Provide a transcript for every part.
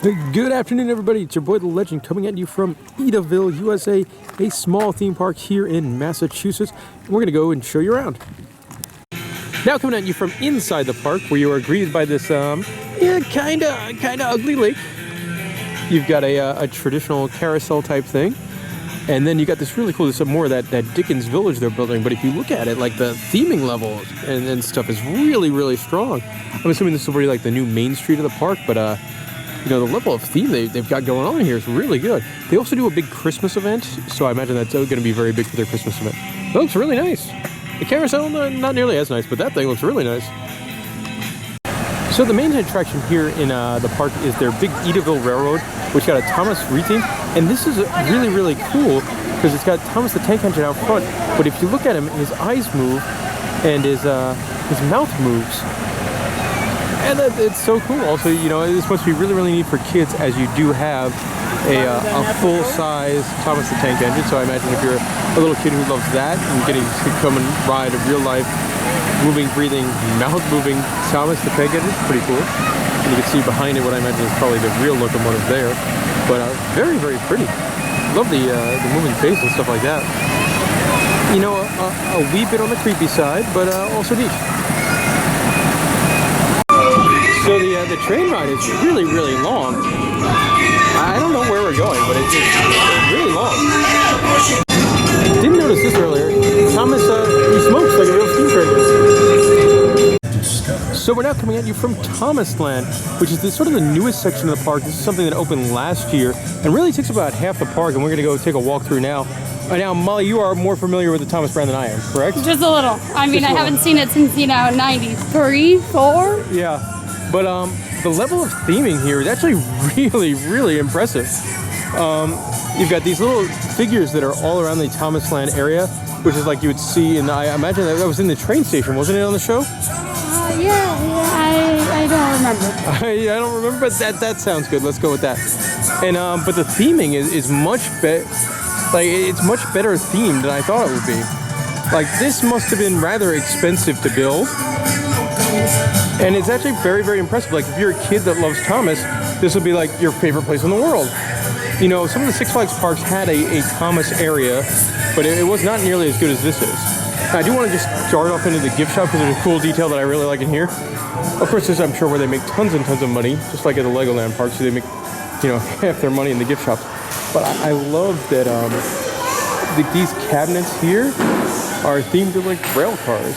Good afternoon, everybody. It's your boy, The Legend, coming at you from Edaville, USA, a small theme park here in Massachusetts. And we're going to go and show you around. Now coming at you from inside the park, where you are greeted by this, kind of ugly lake. You've got a traditional carousel type thing. And then you got this really cool, there's some more of that Dickens village they're building. But if you look at it, like the theming level and stuff is really, really strong. I'm assuming this is where like the new main street of the park, but you know, the level of theme they've got going on here is really good. They also do a big Christmas event, so I imagine that's going to be very big for their Christmas event. It looks really nice. The carousel, not nearly as nice, but that thing looks really nice. So the main attraction here in the park is their big Edaville Railroad, which got a Thomas Reed theme. And this is really, really cool because it's got Thomas the Tank Engine out front. But if you look at him, his eyes move and his mouth moves. And it's so cool. Also, you know, this must be really, really neat for kids, as you do have a full-size Thomas the Tank Engine. So I imagine if you're a little kid who loves that and getting to come and ride a real-life, moving, breathing, mouth-moving Thomas the Tank Engine, it's pretty cool. And you can see behind it what I imagine is probably the real locomotive there. But very, very pretty. Love the moving face and stuff like that. You know, a wee bit on the creepy side, but also neat. So the train ride is really, really long. I don't know where we're going, but it's really long. Didn't notice this earlier. Thomas, he smokes like a real steam train. So we're now coming at you from Thomas Land, which is sort of the newest section of the park. This is something that opened last year and really takes about half the park, and we're going to go take a walk through now. Now, Molly, you are more familiar with the Thomas brand than I am, correct? Just a little. I mean, I haven't seen it since, you know, 93, 4. Yeah. But the level of theming here is actually really, really impressive. You've got these little figures that are all around the Thomas Land area, which is like you would see, and I imagine that was in the train station, wasn't it, on the show? I don't remember. I don't remember, but that sounds good. Let's go with that. And but the theming is much better. Like, it's much better themed than I thought it would be. Like, this must have been rather expensive to build. And it's actually very, very impressive. Like, if you're a kid that loves Thomas, this would be like your favorite place in the world. You know, some of the Six Flags parks had a Thomas area, but it was not nearly as good as this is. Now, I do want to just start off into the gift shop because there's a cool detail that I really like in here. Of course, this is, I'm sure, where they make tons and tons of money, just like at the Legoland park, so they make, you know, half their money in the gift shops. But I love that these cabinets here are themed to like rail cars.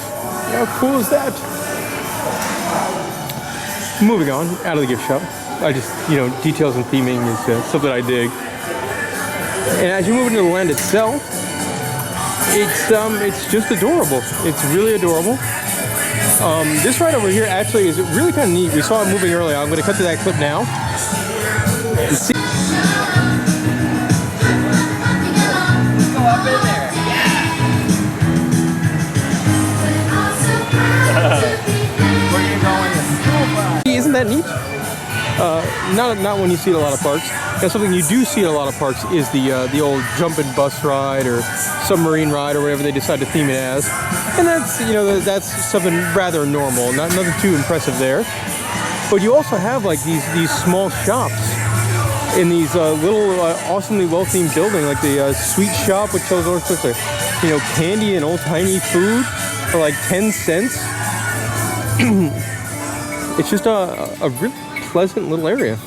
How cool is that? Moving on, out of the gift shop. I just, you know, details and theming is something I dig. And as you move into the land itself, it's just adorable. It's really adorable. This ride over here actually is really kind of neat. We saw it moving earlier. I'm going to cut to that clip now. And see. Go up in there. Where are you going to school by? Isn't that neat? Not when you see it at a lot of parks. Now, something you do see at a lot of parks is the old jumping bus ride or submarine ride or whatever they decide to theme it as. And that's, you know, that's something rather normal, nothing too impressive there. But you also have like these small shops in these little awesomely well-themed building, like the sweet shop, which sells all sorts of, you know, candy and old-timey food for like 10 cents. It's just a really pleasant little area.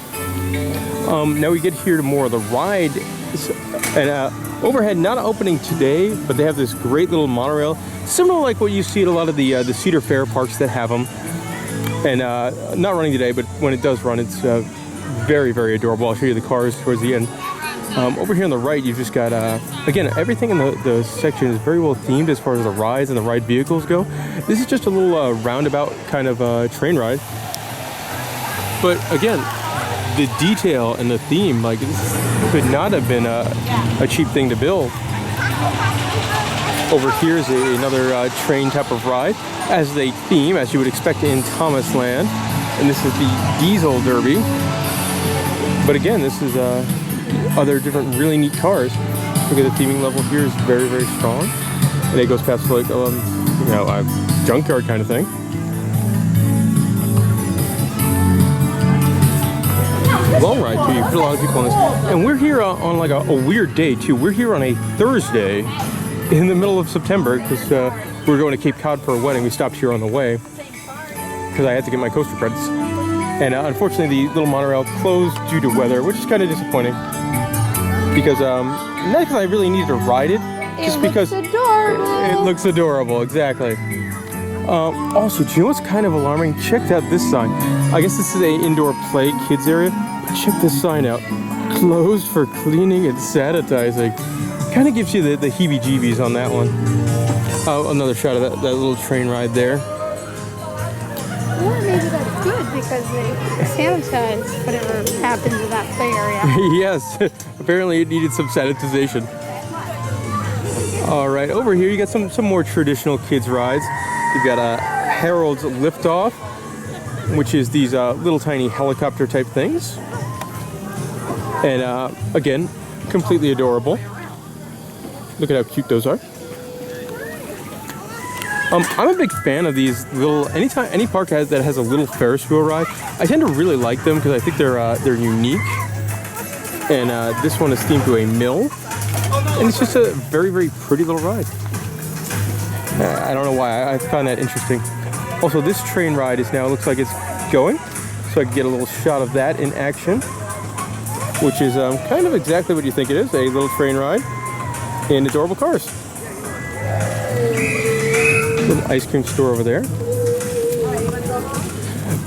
Now we get here to more of the ride, and overhead, not opening today, but they have this great little monorail, similar like what you see at a lot of the Cedar Fair parks that have them. And not running today, but when it does run, it's very, very adorable. I'll show you the cars towards the end. Over here on the right, you've just got, again, everything in the section is very well themed as far as the rides and the ride vehicles go. This is just a little roundabout kind of train ride. But again, the detail and the theme, like, this could not have been a cheap thing to build. Over here is another train type of ride, as they theme, as you would expect in Thomas Land. And this is the Diesel Derby. But again, this is other different really neat cars. Look at the theming level here is very, very strong. And it goes past like, you know, a junkyard kind of thing. long ride. You put a lot of people on this. And we're here on like a weird day too. We're here on a Thursday in the middle of September because we're going to Cape Cod for a wedding. We stopped here on the way because I had to get my coaster credits. And unfortunately the little monorail closed due to weather, which is kind of disappointing. Because, not because I really needed to ride it, just because it looks adorable, exactly. Also, do you know what's kind of alarming? Check out this sign. I guess this is an indoor play kids area. But check this sign out. Closed for cleaning and sanitizing. Kind of gives you the heebie-jeebies on that one. Oh, another shot of that little train ride there. Or maybe that's good because they sanitize whatever happens in that play area. Yes, apparently it needed some sanitization. All right, over here you got some more traditional kids rides. You've got a Harold's Liftoff, which is these little tiny helicopter type things. And again, completely adorable. Look at how cute those are. I'm a big fan of these little, anytime any park that has a little Ferris wheel ride, I tend to really like them because I think they're unique. And this one is themed to a mill, and it's just a very, very pretty little ride. I don't know why, I find that interesting. Also, this train ride is now, looks like it's going, so I can get a little shot of that in action, which is kind of exactly what you think it is, a little train ride in adorable cars. Little ice cream store over there.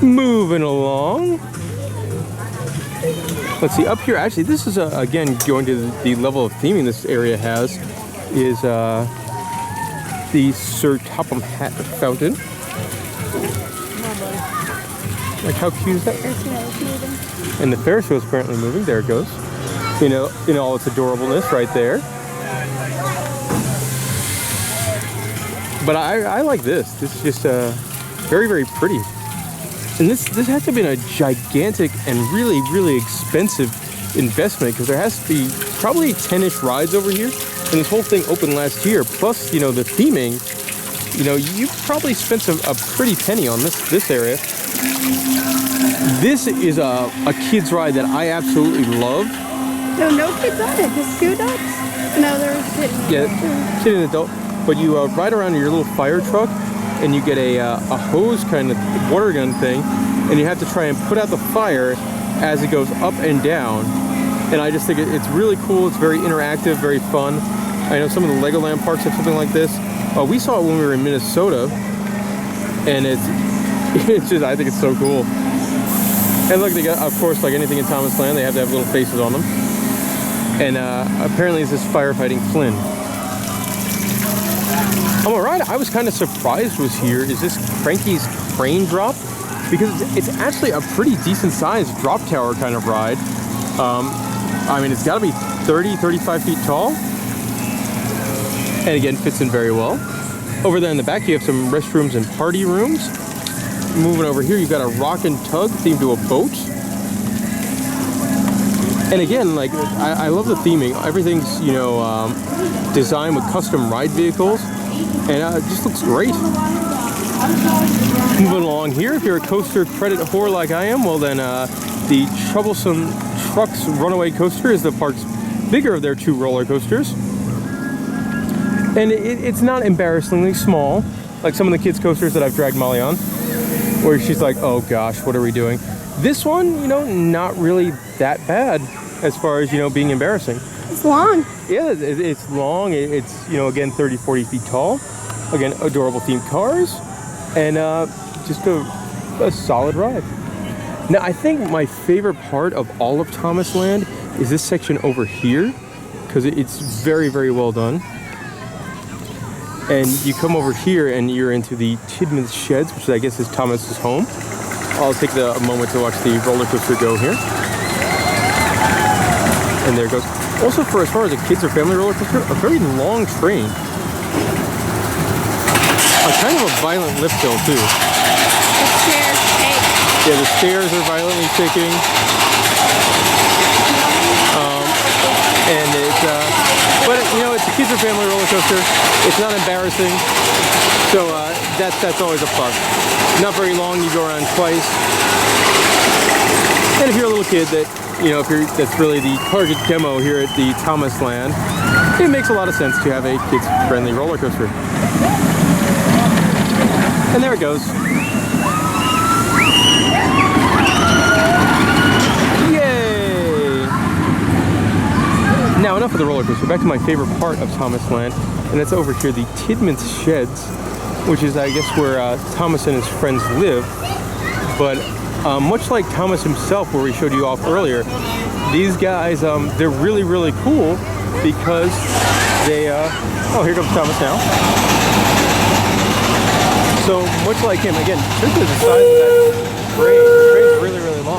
Moving along. Let's see, up here, actually, this is, again, going to the level of theming this area has, is the Sir Topham Hatt Fountain. Like, how cute is that? And the Ferris wheel is apparently moving. There it goes. You know, in all its adorableness right there. But I like this. This is just very, very pretty. And this has to have been a gigantic and really, really expensive investment because there has to be probably 10-ish rides over here. And this whole thing opened last year. Plus, you know, the theming, you know, you probably spent a pretty penny on this area. This is a kid's ride that I absolutely love. No kids on it, just 2 adults. No, they're sitting. Yeah, kid and adult. But you ride around in your little fire truck, and you get a hose kind of water gun thing, and you have to try and put out the fire as it goes up and down. And I just think it's really cool. It's very interactive, very fun. I know some of the Legoland parks have something like this. We saw it when we were in Minnesota, and it's just, I think it's so cool. And look, they got, of course, like anything in Thomas Land, they have to have little faces on them. And apparently this is firefighting Flynn. A ride I was kind of surprised was here is this Frankie's Raindrop, because it's actually a pretty decent sized drop tower kind of ride. I mean, it's got to be 35 feet tall. And again, fits in very well. Over there in the back, you have some restrooms and party rooms. Moving over here, you've got a rock and tug themed to a boat. And again, like, I love the theming. Everything's, you know, designed with custom ride vehicles. And it just looks great. Moving along here, if you're a coaster credit whore like I am, well then the Troublesome Trucks Runaway coaster is the park's bigger of their 2 roller coasters. And it's not embarrassingly small, like some of the kids' coasters that I've dragged Molly on, where she's like, oh gosh, what are we doing? This one, you know, not really that bad as far as, you know, being embarrassing. It's long. Yeah, it's long. It's, you know, again, 30-40 feet tall. Again, adorable themed cars. And just a solid ride. Now, I think my favorite part of all of Thomas Land is this section over here, because it's very, very well done. And you come over here and you're into the Tidmouth Sheds, which I guess is Thomas's home. I'll take a moment to watch the roller coaster go here. And there it goes. Also, for as far as a kids or family roller coaster, a very long train. A kind of a violent lift hill too. The stairs shake. Yeah, the stairs are violently shaking. And it's, but you know, it's a kids or family roller coaster. It's not embarrassing, so that's always a plus. Not very long. You go around twice. And if you're a little kid that you know, that's really the target demo here at the Thomas Land, it makes a lot of sense to have a kids-friendly roller coaster. And there it goes. Yay! Now enough of the roller coaster. Back to my favorite part of Thomas Land, and that's over here, the Tidmouth Sheds, which is, I guess, where Thomas and his friends live. But much like Thomas himself, where we showed you off earlier, these guys, they're really, really cool because they, oh, here comes Thomas now. So much like him, again, look at the size of that crane. The crane's really, really long.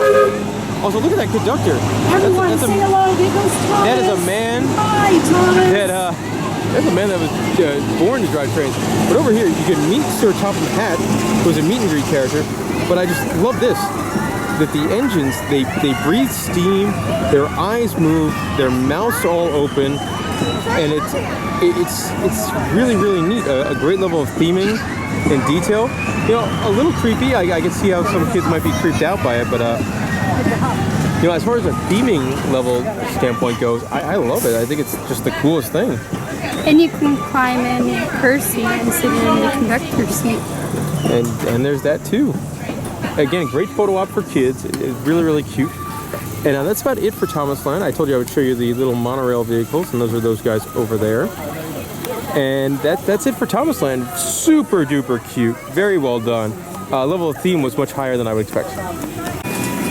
Also, look at that conductor. Everyone say hello, here goes Thomas. That is a man. Hi, Thomas. That's a man that was born to drive trains. But over here, you can meet Sir Topham Hatt, who was a meet and greet character. But I just love this, that the engines, they breathe steam, their eyes move, their mouths all open, and it's really, really neat. A great level of theming and detail. You know, a little creepy. I can see how some kids might be creeped out by it, but you know, as far as a theming level standpoint goes, I love it. I think it's just the coolest thing. And you can climb in her seat and sit in the conductor's seat. And there's that too. Again, great photo op for kids. It's really, really cute. And that's about it for Thomas Land. I told you I would show you the little monorail vehicles, and those are those guys over there. And that's it for Thomas Land. Super duper cute. Very well done. Level of theme was much higher than I would expect.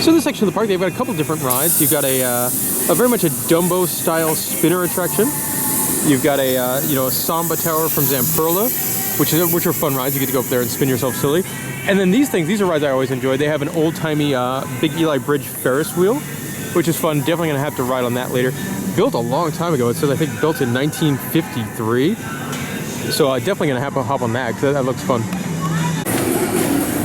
So in this section of the park, they've got a couple different rides. You've got a very much a Dumbo style spinner attraction. You've got a you know, a Samba Tower from Zamperla, which are fun rides. You get to go up there and spin yourself silly. And then these are rides I always enjoy. They have an old-timey Big Eli Bridge Ferris wheel, which is fun. Definitely gonna have to ride on that later. Built a long time ago. It says, I think, built in 1953. So definitely gonna have to hop on that because that looks fun.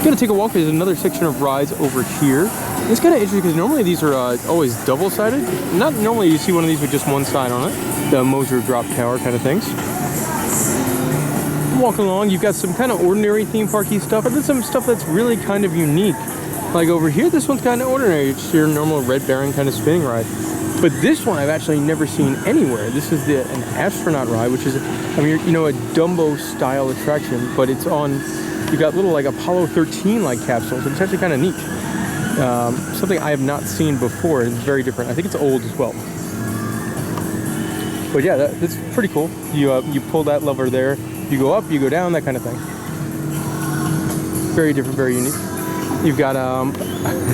Gonna take a walk. There's another section of rides over here. It's kind of interesting because normally these are always double-sided. Not normally you see one of these with just one side on it. The Moser Drop Tower kind of things. Walking along, you've got some kind of ordinary theme parky stuff, and then some stuff that's really kind of unique. Like over here, this one's kind of ordinary. It's your normal Red Baron kind of spinning ride. But this one I've actually never seen anywhere. This is an Astronaut Ride, which is, I mean, you know, a Dumbo style attraction, but it's on, you got little like Apollo 13 like capsules. It's actually kind of neat. Something I have not seen before. It's very different. I think it's old as well. But yeah, that's pretty cool. You pull that lever there. You go up, you go down, that kind of thing. Very different, very unique. You've got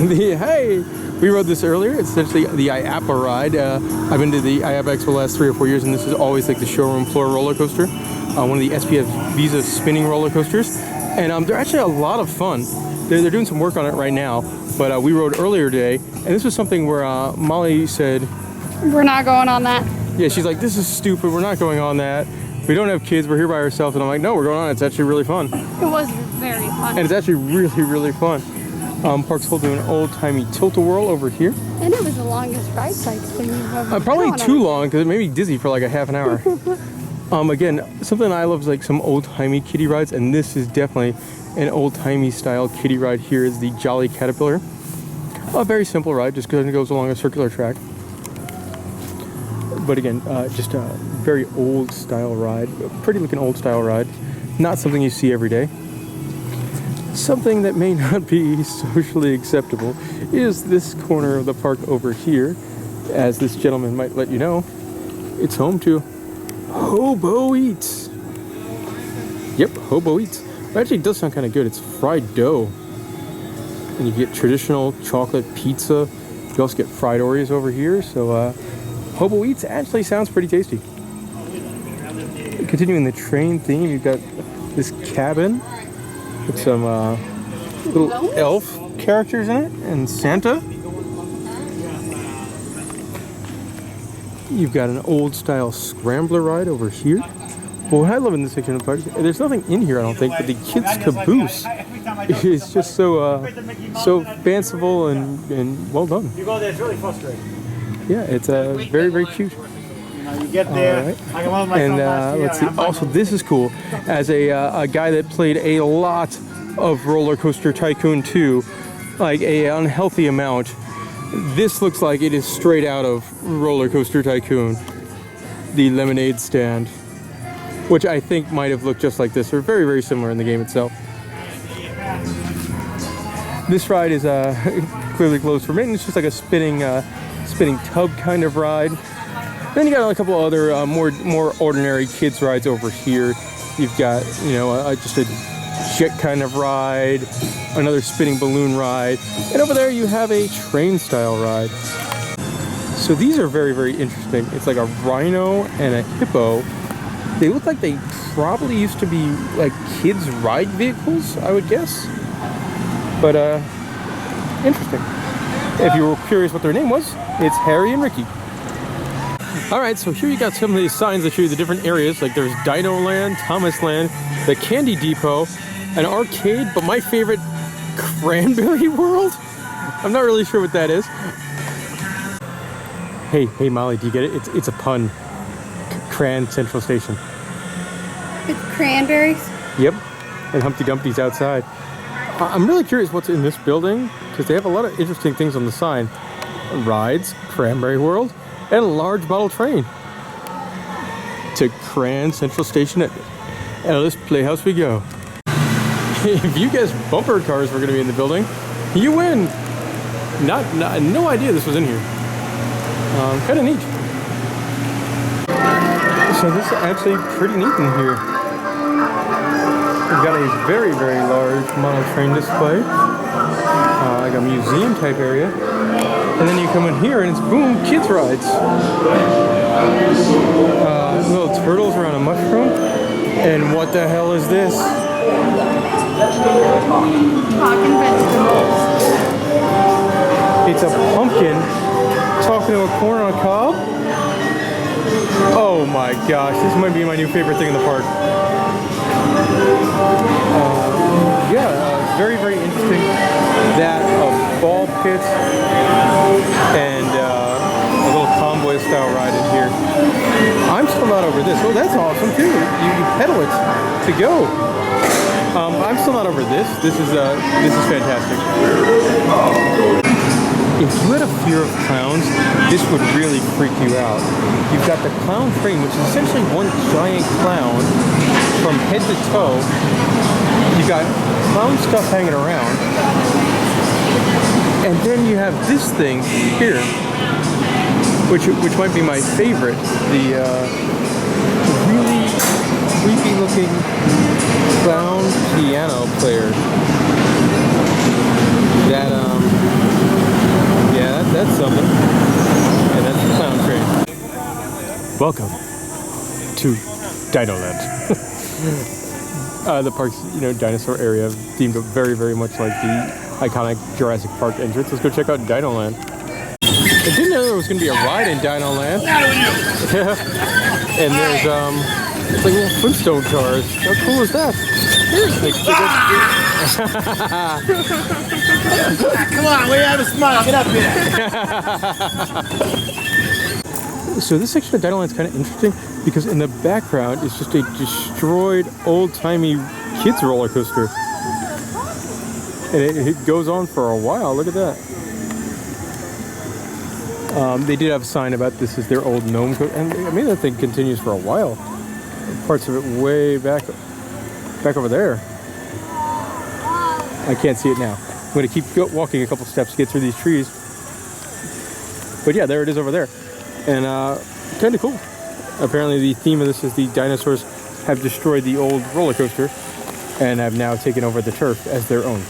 hey, we rode this earlier. It's essentially the IAPA ride. I've been to the IAPA Expo the last 3 or 4 years, and this is always like the showroom floor roller coaster. One of the SPF Visa spinning roller coasters, and they're actually a lot of fun. They're doing some work on it right now, but we rode earlier today, and this was something where Molly said, We're not going on that. yeah, she's like, this is stupid. We're not going on that. We don't have kids, we're here by ourselves. And I'm like, no, we're going on. It's actually really fun. It was very fun. And it's actually really, really fun. Park's holding an old-timey tilt-a-whirl over here. And it was the longest ride cycle thing you've ever Probably been on. too long, because it made me dizzy for like a half an hour. Again, something I love is like some old-timey kiddie rides, and this is definitely an old-timey style kiddie ride. Here is the Jolly Caterpillar. A very simple ride, just because it goes along a circular track. But again, just a very old style ride, a pretty looking old style ride. Not something you see every day. Something that may not be socially acceptable is this corner of the park over here. As this gentleman might let you know, it's home to Hobo Eats. Yep, Hobo Eats. It actually does sound kind of good. It's fried dough. And you get traditional chocolate pizza. You also get fried Oreos over here. So Hobo Eats actually sounds pretty tasty. Continuing the train theme, you've got this cabin with some little elf characters in it and Santa. You've got an old style scrambler ride over here. But what I love in this section of the park, there's nothing in here I don't think, but the kids' caboose is just so fanciful and well done. You go there, it's really frustrating. Yeah, it's very, very cute. You get there. Right. I got one with my And son last year, let's see. and I'm like, Also, this is cool. As a guy that played a lot of Roller Coaster Tycoon 2, like a unhealthy amount, This looks like it is straight out of Roller Coaster Tycoon, the lemonade stand, which I think might have looked just like this, or very, very similar in the game itself. This ride is clearly closed for maintenance. It's just like a spinning tub kind of ride. Then you got a couple other more ordinary kids rides over here. You've got, you know, just a jet kind of ride, another spinning balloon ride, and over there you have a train style ride. So these are very, very interesting. It's like a rhino and a hippo. They look like they probably used to be like kids ride vehicles, I would guess. But interesting. If you were curious what their name was, it's Harry and Ricky. All right, so here you got some of these signs that show you the different areas. Like there's Dino Land, Thomas Land, the Candy Depot, an arcade, but my favorite, Cranberry World? I'm not really sure what that is. Hey Molly, do you get it? It's a pun. Cran Central Station. It's cranberries? Yep, and Humpty Dumpty's outside. I'm really curious what's in this building, because they have a lot of interesting things on the sign. Rides, Cranberry World, and a large model train. To Cran Central Station at Ellis Playhouse we go. If you guessed bumper cars were going to be in the building, you win. No idea this was in here. Kind of neat. So this is actually pretty neat in here. We've got a very, very large model train display, like a museum type area. And then you come in here and it's boom, kids rides. Little turtles around a mushroom. And what the hell is this? Talking vegetables. It's a pumpkin talking to a corn on a cob. Oh my gosh, this might be my new favorite thing in the park. Very, very interesting. That ball pits and a little convoy style ride in here. I'm still not over this. Oh, that's awesome too. You pedal it to go. I'm still not over this. This is fantastic. If you had a fear of clowns, this would really freak you out. You've got the clown train, which is essentially one giant clown from head to toe. You've got clown stuff hanging around. And then you have this thing here, which might be my favorite. The really creepy looking clown piano player. That's something. And that's the clown train. Welcome to Dino Land. The park's, dinosaur area themed very, very much like the iconic Jurassic Park entrance. Let's go check out Dino Land. I didn't know there was going to be a ride in Dino Land. And there's, it's like little Flintstone cars. How cool is that? Come on, we have a smile. Get up here. So this section of Dino Land is kind of interesting because in the background is just a destroyed old-timey kids roller coaster. And it goes on for a while. Look at that. They did have a sign about this is their old gnome coaster. And I mean, that thing continues for a while. Parts of it way back over there. I can't see it now. I'm going to keep walking a couple steps to get through these trees. But yeah, there it is over there. And kind of cool. Apparently the theme of this is the dinosaurs have destroyed the old roller coaster and have now taken over the turf as their own.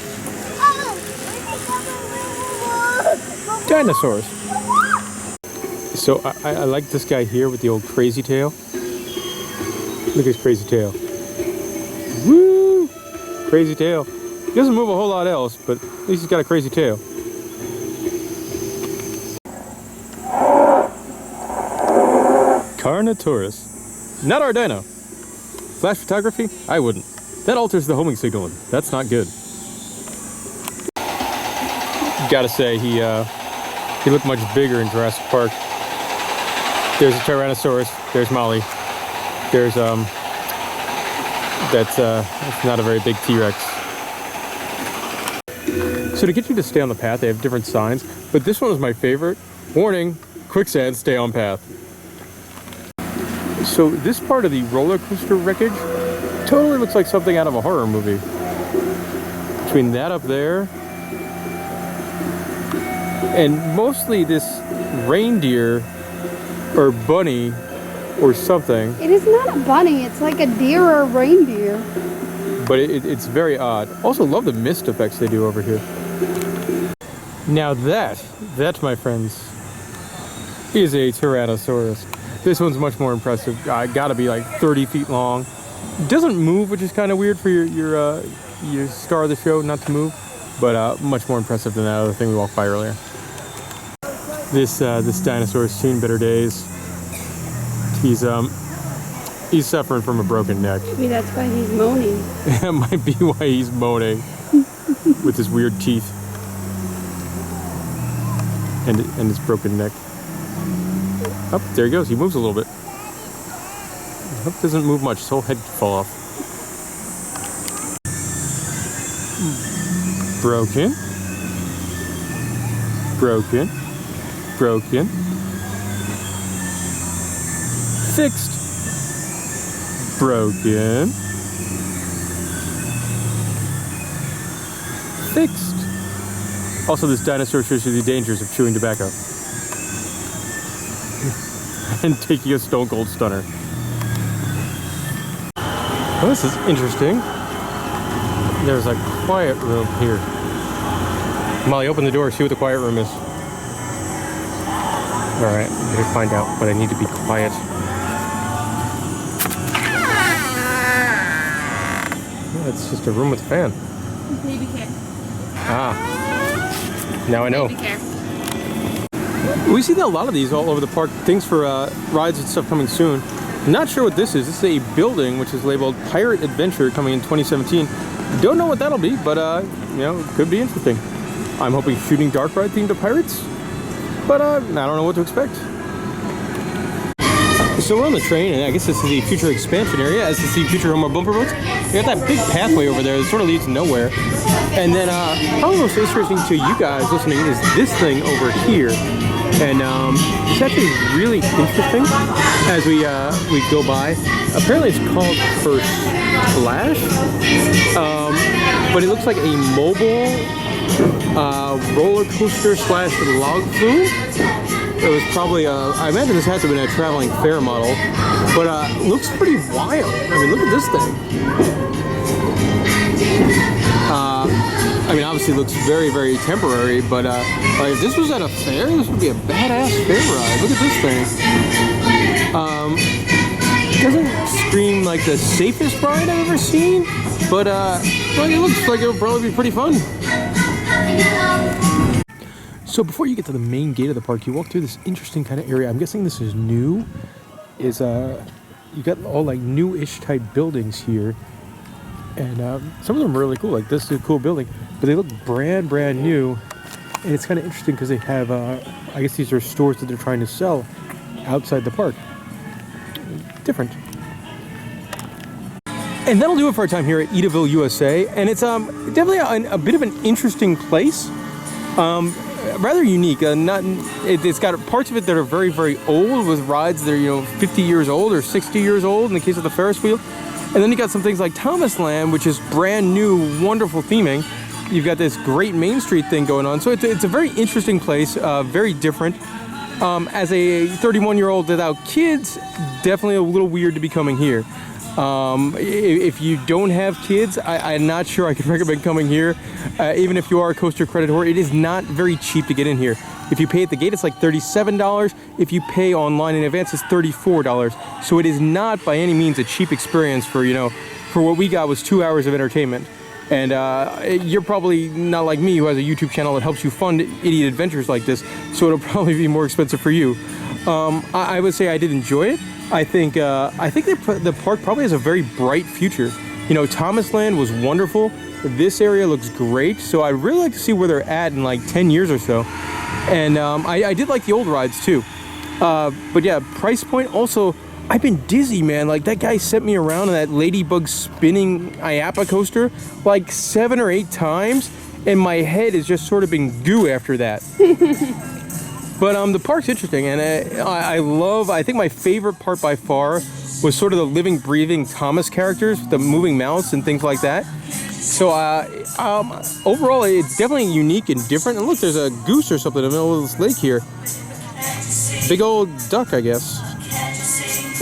Dinosaurs. So I like this guy here with the old crazy tail. Look at his crazy tail. Woo! Crazy tail. He doesn't move a whole lot else, but at least he's got a crazy tail. Carnotaurus. Not our dino. Flash photography? I wouldn't. That alters the homing signal, and that's not good. Gotta say, he looked much bigger in Jurassic Park. There's a Tyrannosaurus. There's Molly. There's that's not a very big T-Rex. So to get you to stay on the path, they have different signs, but this one is my favorite. Warning, quicksand, stay on path. So this part of the roller coaster wreckage totally looks like something out of a horror movie. Between that up there, and mostly this reindeer or bunny or something. It is not a bunny, it's like a deer or a reindeer. But it's very odd. Also love the mist effects they do over here. Now that, my friends, is a Tyrannosaurus. This one's much more impressive. Gotta be like 30 feet long. Doesn't move, which is kind of weird for your star of the show not to move, but much more impressive than that other thing we walked by earlier. This dinosaur has seen better days. He's suffering from a broken neck. Maybe that's why he's moaning. That might be why he's moaning with his weird teeth and his broken neck. Oh, there he goes. He moves a little bit. Hope doesn't move much. His whole head could fall off. Broken. Broken. Broken. Fixed. Broken. Fixed. Also, this dinosaur shows you the dangers of chewing tobacco. And taking a stone cold stunner. Well, this is interesting. There's a quiet room here. Molly, open the door, see what the quiet room is. Alright, I'm gonna find out, but I need to be quiet. Oh, it's just a room with a fan. Baby care. Ah. Now I know. Baby care. We see that a lot of these all over the park. Things for rides and stuff coming soon. Not sure what this is. This is a building which is labeled Pirate Adventure coming in 2017. Don't know what that'll be, but you know, it could be interesting. I'm hoping shooting dark ride themed to pirates, but I don't know what to expect. So we're on the train, and I guess this is the future expansion area, as to see future Homer bumper boats. We got that big pathway over there that sort of leads nowhere. And then probably most interesting to you guys listening is this thing over here. And it's actually really interesting as we go by. Apparently it's called First Splash, but it looks like a mobile roller coaster slash log flume. It was probably I imagine this has to have been a traveling fair model, but looks pretty wild. I mean, look at this thing. I mean, obviously it looks very, very temporary, but like if this was at a fair, this would be a badass fair ride. Look at this thing. It doesn't scream like the safest ride I've ever seen, but like it looks like it would probably be pretty fun. So before you get to the main gate of the park, you walk through this interesting kind of area. I'm guessing this is new. You got all like new-ish type buildings here. And some of them are really cool, like this is a cool building, but they look brand new. And it's kind of interesting because they have, I guess these are stores that they're trying to sell outside the park. Different. And that'll do it for our time here at Edaville USA. And it's definitely a bit of an interesting place. Rather unique. It's got parts of it that are very, very old with rides that are 50 years old or 60 years old in the case of the Ferris wheel. And then you got some things like Thomas Land, which is brand new, wonderful theming. You've got this great Main Street thing going on. So it's a very interesting place, very different. As a 31-year-old without kids, definitely a little weird to be coming here. If you don't have kids, I'm not sure I could recommend coming here. Even if you are a coaster credit holder, it is not very cheap to get in here. If you pay at the gate, it's like $37. If you pay online in advance, it's $34. So it is not by any means a cheap experience for, for what we got was 2 hours of entertainment. And you're probably not like me, who has a YouTube channel that helps you fund idiot adventures like this, so it'll probably be more expensive for you. I would say I did enjoy it. I think the park probably has a very bright future. Thomas Land was wonderful. This area looks great, so I'd really like to see where they're at in like 10 years or so. And I did like the old rides too. But yeah, price point also, I've been dizzy, man. Like that guy sent me around on that ladybug spinning IAPA coaster like 7 or 8 times. and my head has just sort of been goo after that. But the park's interesting, and I think my favorite part by far was sort of the living, breathing Thomas characters, the moving mouths and things like that. So overall, it's definitely unique and different. And look, there's a goose or something in the middle of this lake here. Big old duck, I guess.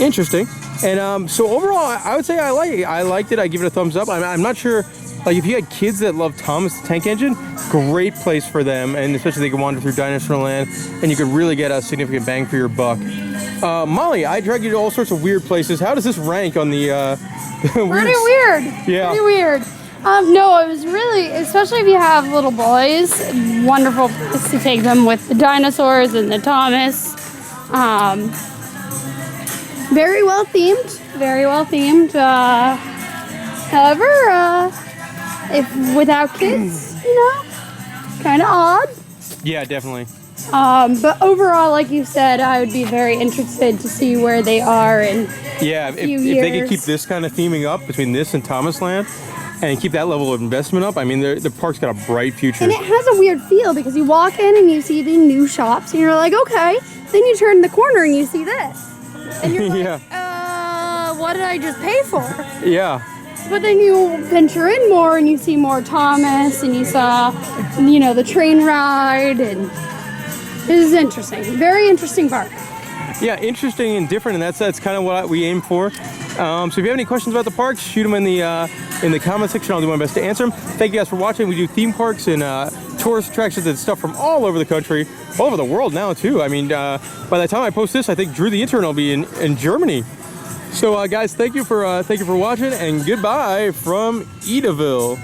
Interesting. And so overall, I would say I liked it. I give it a thumbs up. I'm not sure, like if you had kids that love Thomas the Tank Engine, great place for them, and especially they can wander through Dinosaur Land, and you could really get a significant bang for your buck. Molly, I dragged you to all sorts of weird places. How does this rank on the Pretty weird. Yeah. Pretty weird. No, it was really, especially if you have little boys, wonderful place to take them with the dinosaurs and the Thomas. Very well themed. Very well themed. However, if without kids, you know, kind of odd. Yeah, definitely. But overall, like you said, I would be very interested to see where they are in yeah, a few if years. they could keep this kind of theming up between this and Thomas Land, and keep that level of investment up, I mean, the park's got a bright future. And it has a weird feel because you walk in and you see the new shops and you're like, okay. Then you turn the corner and you see this. And you're like, yeah. What did I just pay for? Yeah. But then you venture in more and you see more Thomas and you saw, you know, the train ride, and this is interesting. Very interesting park. Yeah, interesting and different, and that's kind of what we aim for. So if you have any questions about the parks, shoot them in the comment section. I'll do my best to answer them. Thank you guys for watching. We do theme parks and tourist attractions and stuff from all over the country, all over the world now too. I mean, by the time I post this, I think Drew the Intern will be in Germany. So guys, thank you for watching, and goodbye from Edaville.